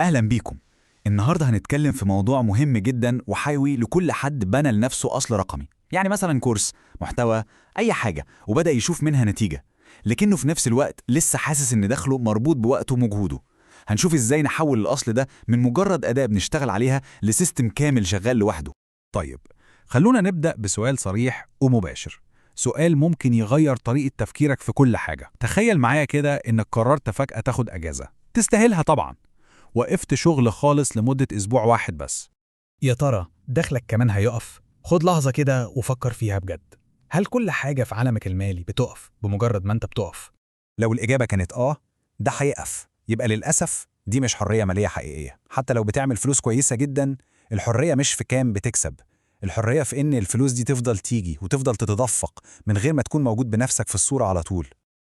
أهلا بيكم. النهاردة هنتكلم في موضوع مهم جدا وحيوي لكل حد بنى لنفسه أصل رقمي، يعني مثلا كورس، محتوى، أي حاجة وبدأ يشوف منها نتيجة، لكنه في نفس الوقت لسه حاسس إن دخله مربوط بوقته ومجهوده. هنشوف إزاي نحول الأصل ده من مجرد أداة بنشتغل عليها لسيستم كامل شغال لوحده. طيب، خلونا نبدأ بسؤال صريح ومباشر. سؤال ممكن يغير طريقة تفكيرك في كل حاجة. تخيل معايا كده إنك قررت فجأة تاخد أجازة، تستاهلها طبعا. وقفت شغل خالص لمدة أسبوع واحد بس. يا ترى دخلك كمان هيقف؟ خد لحظة كده وفكر فيها بجد. هل كل حاجة في عالمك المالي بتقف بمجرد ما انت بتقف؟ لو الإجابة كانت ده هيقف، يبقى للأسف دي مش حرية مالية حقيقية. حتى لو بتعمل فلوس كويسة جدا، الحرية مش في كام بتكسب. الحرية في إن الفلوس دي تفضل تيجي وتفضل تتدفق من غير ما تكون موجود بنفسك في الصورة على طول.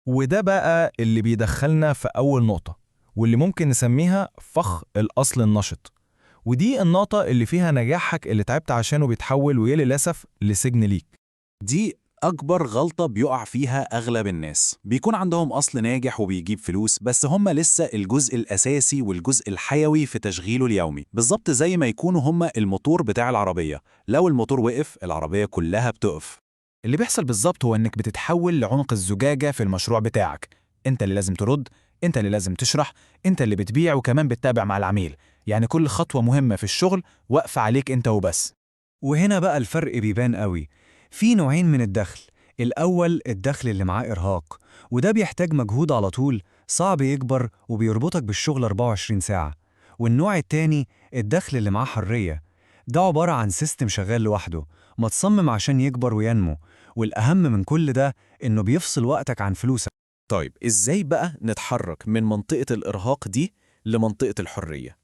وده بقى اللي بيدخلنا في أول نقطة، واللي ممكن نسميها فخ الأصل النشط. ودي النقطة اللي فيها نجاحك اللي تعبت عشانه بيتحول للأسف لسجن ليك. دي أكبر غلطة بيقع فيها أغلب الناس، بيكون عندهم أصل ناجح وبيجيب فلوس، بس هم لسه الجزء الأساسي والجزء الحيوي في تشغيله اليومي، بالظبط زي ما يكونوا هم الموتور بتاع العربية. لو الموتور وقف، العربية كلها بتقف. اللي بيحصل بالظبط هو انك بتتحول لعنق الزجاجة في المشروع بتاعك. انت اللي لازم ترد، انت اللي لازم تشرح، انت اللي بتبيع وكمان بتتابع مع العميل. يعني كل خطوة مهمة في الشغل واقفة عليك انت وبس. وهنا بقى الفرق بيبان قوي. في نوعين من الدخل. الأول الدخل اللي معاه إرهاق، وده بيحتاج مجهود على طول، صعب يكبر وبيربطك بالشغل 24 ساعة. والنوع التاني الدخل اللي معاه حرية، ده عبارة عن سيستم شغال لوحده، متصمم عشان يكبر وينمو. والأهم من كل ده إنه بيفصل وقتك عن فلوسك. طيب، إزاي بقى نتحرك من منطقة الإرهاق دي لمنطقة الحرية؟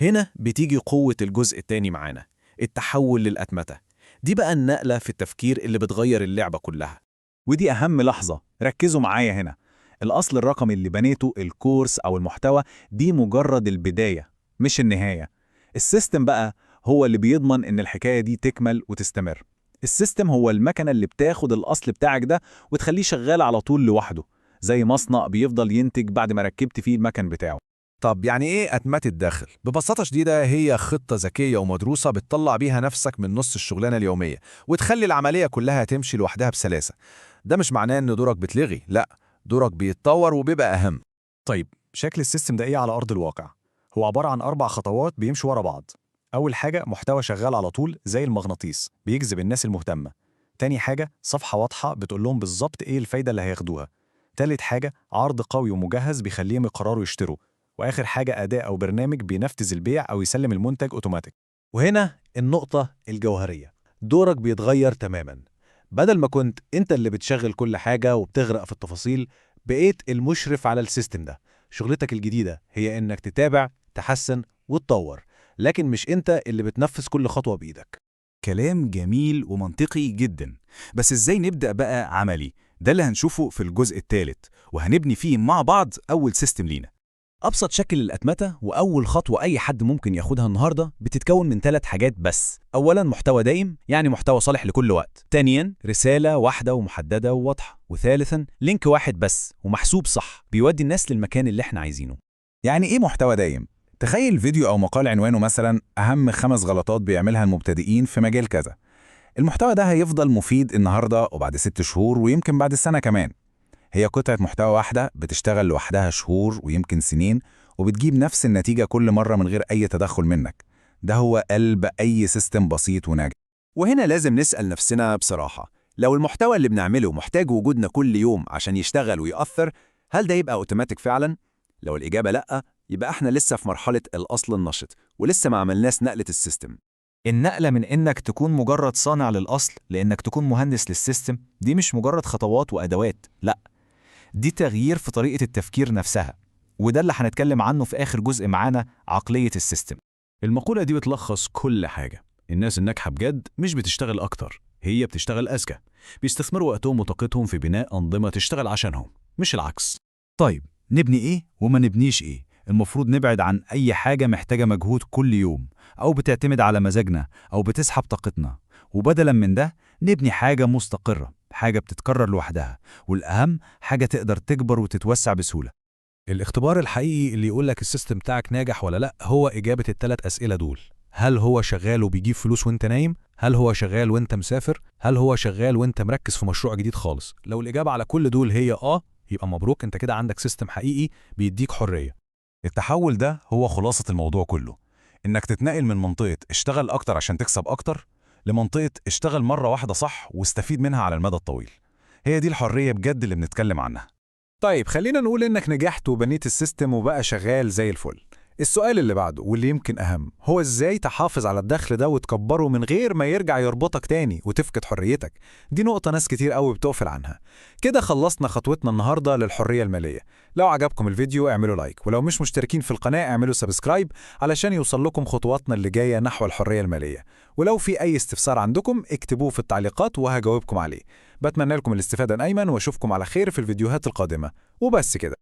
هنا بتيجي قوة الجزء التاني معانا، التحول للأتمتة. دي بقى النقلة في التفكير اللي بتغير اللعبة كلها. ودي أهم لحظة، ركزوا معايا هنا. الأصل الرقمي اللي بنيته، الكورس أو المحتوى، دي مجرد البداية مش النهاية. السيستم بقى هو اللي بيضمن إن الحكاية دي تكمل وتستمر. السيستم هو المكنة اللي بتاخد الأصل بتاعك ده وتخليه شغال على طول لوحده، زي مصنع بيفضل ينتج بعد ما ركبت فيه المكن بتاعه. طب يعني إيه أتمتة الدخل؟ ببساطة شديدة هي خطة ذكية ومدروسة بتطلع بيها نفسك من نص الشغلانة اليومية وتخلي العملية كلها تمشي لوحدها بسلاسة. ده مش معناه إن دورك بتلغي، لا، دورك بيتطور وبيبقى أهم. طيب، شكل السيستم ده ايه على أرض الواقع؟ هو عبارة عن 4 خطوات بيمشوا ورا بعض. أول حاجة محتوى شغال على طول زي المغناطيس بيجذب الناس المهتمة. تاني حاجة صفحة واضحة بتقول لهم بالظبط ايه الفايدة اللي هياخدوها. تالت حاجة عرض قوي ومجهز بيخليهم يقرروا يشتروا. وآخر حاجة أداة أو برنامج بينفذ البيع أو يسلم المنتج أوتوماتيك. وهنا النقطة الجوهرية، دورك بيتغير تماما. بدل ما كنت انت اللي بتشغل كل حاجة وبتغرق في التفاصيل، بقيت المشرف على السيستم ده. شغلتك الجديدة هي انك تتابع، تحسن وتطور، لكن مش انت اللي بتنفذ كل خطوة بإيدك. كلام جميل ومنطقي جدا، بس ازاي نبدأ بقى عملي؟ ده اللي هنشوفه في الجزء الثالث، وهنبني فيه مع بعض أول سيستم لينا. أبسط شكل للأتمتة وأول خطوة أي حد ممكن ياخدها النهاردة بتتكون من 3 حاجات بس. أولاً محتوى دايم، يعني محتوى صالح لكل وقت. ثانياً رسالة واحدة ومحددة وواضحة. وثالثاً لينك واحد بس ومحسوب صح بيودي الناس للمكان اللي احنا عايزينه. يعني إيه محتوى دايم؟ تخيل فيديو أو مقال عنوانه مثلاً أهم 5 غلطات بيعملها المبتدئين في مجال كذا. المحتوى ده هيفضل مفيد النهاردة وبعد 6 شهور ويمكن بعد السنة كمان. هي قطعة محتوى واحدة بتشتغل لوحدها شهور ويمكن سنين، وبتجيب نفس النتيجة كل مرة من غير أي تدخل منك. ده هو قلب أي سيستم بسيط وناجح. وهنا لازم نسأل نفسنا بصراحة، لو المحتوى اللي بنعمله محتاج وجودنا كل يوم عشان يشتغل ويأثر، هل ده يبقى أوتوماتيك فعلا؟ لو الإجابة لأ، يبقى احنا لسه في مرحلة الأصل النشط ولسه ما عملناش نقلة السيستم. النقلة من انك تكون مجرد صانع للأصل لانك تكون مهندس للسيستم دي مش مجرد خطوات وأدوات، لا، دي تغيير في طريقة التفكير نفسها. وده اللي هنتكلم عنه في آخر جزء معانا، عقلية السيستم. المقولة دي بتلخص كل حاجة. الناس الناجحة بجد مش بتشتغل أكتر، هي بتشتغل أذكى. بيستثمروا وقتهم وطاقتهم في بناء أنظمة تشتغل عشانهم، مش العكس. طيب، نبني إيه وما نبنيش إيه؟ المفروض نبعد عن أي حاجة محتاجة مجهود كل يوم، أو بتعتمد على مزاجنا، أو بتسحب طاقتنا. وبدلاً من ده نبني حاجة مستقرة، حاجة بتتكرر لوحدها، والأهم حاجة تقدر تكبر وتتوسع بسهولة. الاختبار الحقيقي اللي يقولك السيستم بتاعك ناجح ولا لأ هو إجابة ال3 أسئلة دول. هل هو شغال وبيجيب فلوس وانت نايم؟ هل هو شغال وانت مسافر؟ هل هو شغال وانت مركز في مشروع جديد خالص؟ لو الإجابة على كل دول هي يبقى مبروك، انت كده عندك سيستم حقيقي بيديك حرية. التحول ده هو خلاصة الموضوع كله، إنك تتنقل من منطقة اشتغل أكتر عشان تكسب أكتر لمنطقة اشتغل مرة واحدة صح واستفيد منها على المدى الطويل. هي دي الحرية بجد اللي بنتكلم عنها. طيب خلينا نقول إنك نجحت وبنيت السيستم وبقى شغال زي الفل. السؤال اللي بعده واللي يمكن أهم هو إزاي تحافظ على الدخل ده وتكبره من غير ما يرجع يربطك تاني وتفقد حريتك. دي نقطة ناس كتير قوي بتغفل عنها. كده خلصنا خطوتنا النهاردة للحرية المالية. لو عجبكم الفيديو اعملوا لايك، ولو مش مشتركين في القناة اعملوا سبسكرايب علشان يوصل لكم خطواتنا اللي جاية نحو الحرية المالية. ولو في أي استفسار عندكم اكتبوه في التعليقات وهجاوبكم عليه. بتمنى لكم الاستفادة أيمن واشوفكم على خير في الفيديوهات القادمة. وبس كده.